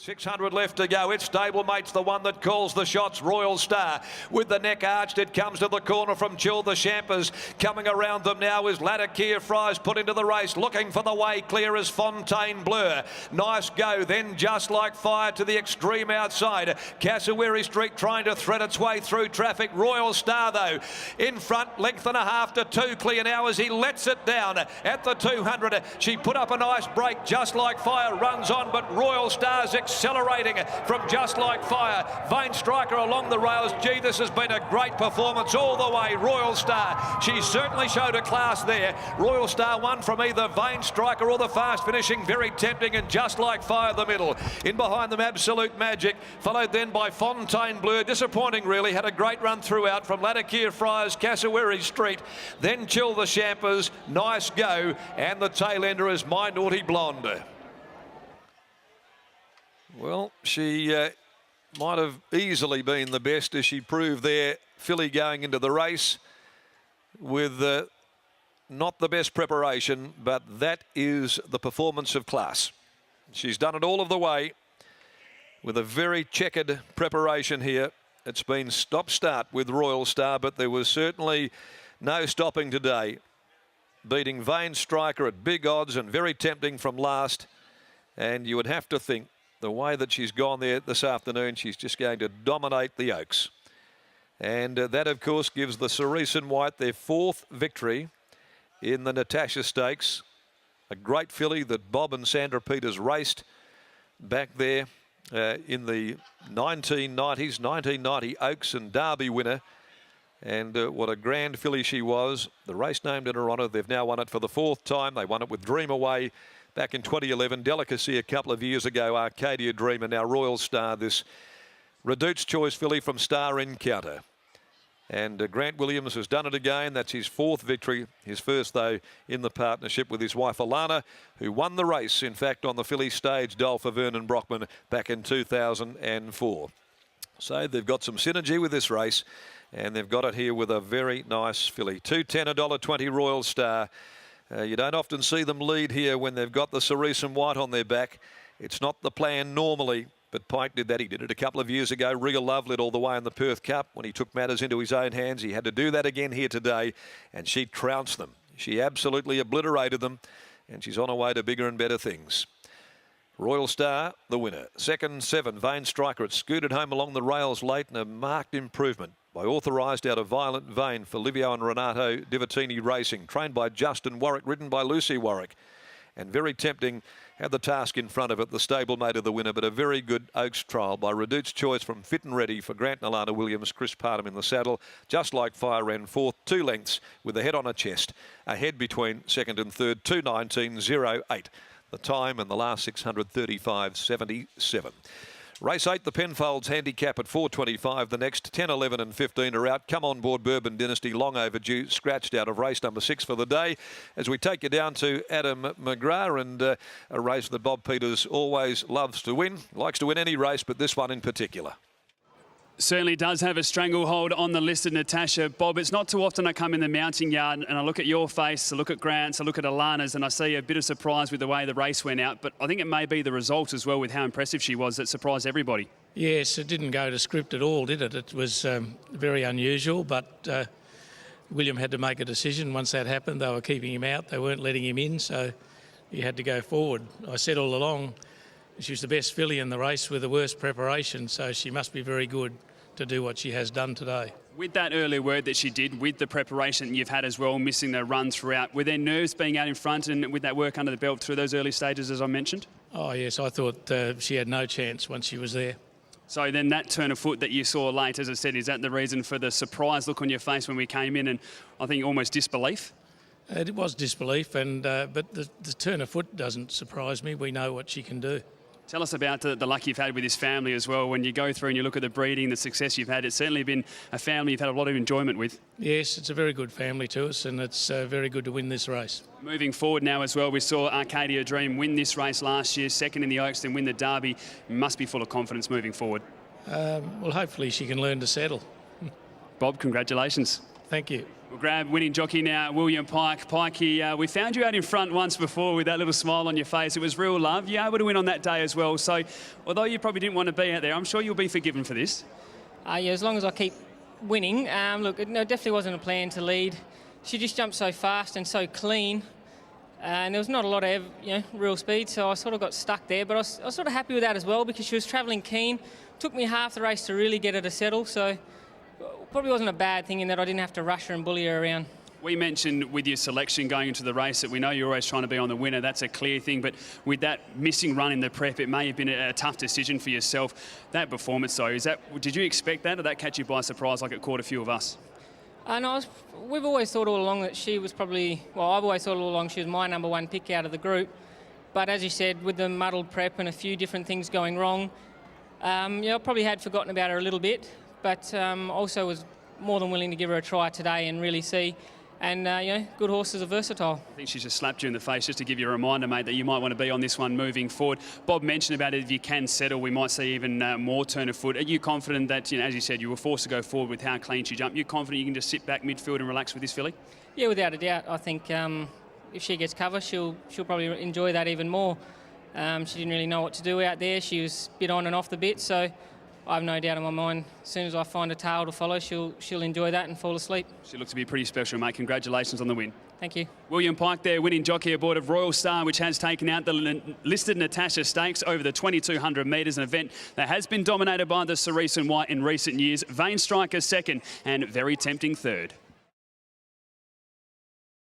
600 left to go. Its stablemate's the one that calls the shots. Royal Star with the neck arched. It comes to the corner from Chill the Champers. Coming around them now is Latakia Fries put into the race. Looking for the way clear is Fontaine Blur. Nice Go. Then Just Like Fire to the extreme outside. Cassowary Street trying to thread its way through traffic. Royal Star though in front. Length and a half to 2 clear now as he lets it down at the 200. She put up a nice break. Just Like Fire runs on, but Royal Star's accelerating from Just Like Fire. Vane Striker along the rails. Gee, this has been a great performance all the way. Royal Star, she certainly showed a class there. Royal Star won from either Vane Striker or the fast finishing. Very tempting, and Just Like Fire the middle. In behind them, Absolute Magic, followed then by Fontaine Bleu. Disappointing really, had a great run throughout from Latakia Fries, Cassowary Street, then Chill the Champers, Nice Go, and the tail ender is My Naughty Blonde. Well, she might have easily been the best, as she proved there. Filly going into the race with not the best preparation, but that is the performance of class. She's done it all of the way with a very checkered preparation here. It's been stop-start with Royal Star, but there was certainly no stopping today. Beating Vane Striker at big odds and very tempting from last. And you would have to think the way that she's gone there this afternoon, she's just going to dominate the Oaks. And that, of course, gives the Cerise and White their 4th victory in the Natasha Stakes. A great filly that Bob and Sandra Peters raced back there in the 1990 Oaks and Derby winner. And what a grand filly she was. The race named in her honour. They've now won it for the 4th time. They won it with Dream Away back in 2011, Delicacy a couple of years ago, Arcadia Dream, and now Royal Star, this Reduced Choice filly from Star Encounter. And Grant Williams has done it again. That's his 4th victory. His first, though, in the partnership with his wife Alana, who won the race, in fact, on the filly stage doll for Vernon Brockman back in 2004. So they've got some synergy with this race, and they've got it here with a very nice filly. $2.10, $1.20 Royal Star. You don't often see them lead here when they've got the Cerise and White on their back. It's not the plan normally, but Pike did that. He did it a couple of years ago. Real Love led all the way in the Perth Cup when he took matters into his own hands. He had to do that again here today, and she trounced them. She absolutely obliterated them, and she's on her way to bigger and better things. Royal Star, the winner. Second, 7, Vane Striker. It scooted home along the rails late, and a marked improvement by Authorised out of Violent Vein for Livio and Renato Divatini Racing. Trained by Justin Warwick, ridden by Lucy Warwick. And very tempting, had the task in front of it, the stablemate of the winner, but a very good Oaks trial by Reduced Choice from Fit and Ready for Grant and Alana Williams. Chris Parham in the saddle. Just Like Fire ran 4th, 2 lengths with the head on a chest. Ahead between 2nd and 3rd, 2:19.08. The time and the last 635.77. Race 8, the Penfolds handicap at 4.25. The next 10, 11 and 15 are out. Come On Board Bourbon Dynasty, long overdue, scratched out of race number 6 for the day. As we take you down to Adam McGrath, and a race that Bob Peters always loves to win. Likes to win any race, but this one in particular. Certainly does have a stranglehold on the listed Natasha. Bob, it's not too often I come in the mounting yard and I look at your face, I look at Grant's, I look at Alana's, and I see a bit of surprise with the way the race went out. But I think it may be the result as well with how impressive she was that surprised everybody. Yes, it didn't go to script at all, did it? It was very unusual, but William had to make a decision. Once that happened, they were keeping him out. They weren't letting him in, so he had to go forward. I said all along, she was the best filly in the race with the worst preparation, so she must be very good to do what she has done today. With that early work that she did, with the preparation you've had as well, missing the run throughout, were there nerves being out in front and with that work under the belt through those early stages, as I mentioned? Oh, yes, I thought she had no chance once she was there. So then that turn of foot that you saw late, as I said, is that the reason for the surprise look on your face when we came in and I think almost disbelief? It was disbelief, and but the turn of foot doesn't surprise me. We know what she can do. Tell us about the luck you've had with this family as well. When you go through and you look at the breeding, the success you've had, it's certainly been a family you've had a lot of enjoyment with. Yes, it's a very good family to us, and it's very good to win this race. Moving forward now as well, we saw Arcadia Dream win this race last year, 2nd in the Oaks, then win the Derby. Must be full of confidence moving forward. Well, hopefully she can learn to settle. Bob, congratulations. Thank you. We'll grab winning jockey now, William Pike. Pikey, we found you out in front once before with that little smile on your face. It was real love. You were able to win on that day as well. So although you probably didn't want to be out there, I'm sure you'll be forgiven for this. Yeah, as long as I keep winning. Look, it definitely wasn't a plan to lead. She just jumped so fast and so clean. And there was not a lot of real speed, so I sort of got stuck there. But I was sort of happy with that as well because she was travelling keen. Took me half the race to really get her to settle, so probably wasn't a bad thing in that I didn't have to rush her and bully her around. We mentioned with your selection going into the race that we know you're always trying to be on the winner. That's a clear thing. But with that missing run in the prep, it may have been a tough decision for yourself. That performance, though, did you expect that, or did that catch you by surprise like it caught a few of us? No, we've always thought all along that she was probably, well, I've always thought all along she was my number one pick out of the group. But as you said, with the muddled prep and a few different things going wrong, I probably had forgotten about her a little bit, but also was more than willing to give her a try today and really see. And, good horses are versatile. I think she's just slapped you in the face just to give you a reminder, mate, that you might want to be on this one moving forward. Bob mentioned about it, if you can settle, we might see even more turn of foot. Are you confident that, as you said, you were forced to go forward with how clean she jumped? Are you confident you can just sit back midfield and relax with this filly? Yeah, without a doubt. I think if she gets cover, she'll probably enjoy that even more. She didn't really know what to do out there. She was a bit on and off the bit, so I have no doubt in my mind, as soon as I find a tail to follow, she'll enjoy that and fall asleep. She looks to be pretty special, mate. Congratulations on the win. Thank you. William Pike there, winning jockey aboard of Royal Star, which has taken out the listed Natasha Stakes over the 2,200 metres, an event that has been dominated by the Cerise and White in recent years. Vain Striker second and Very Tempting third.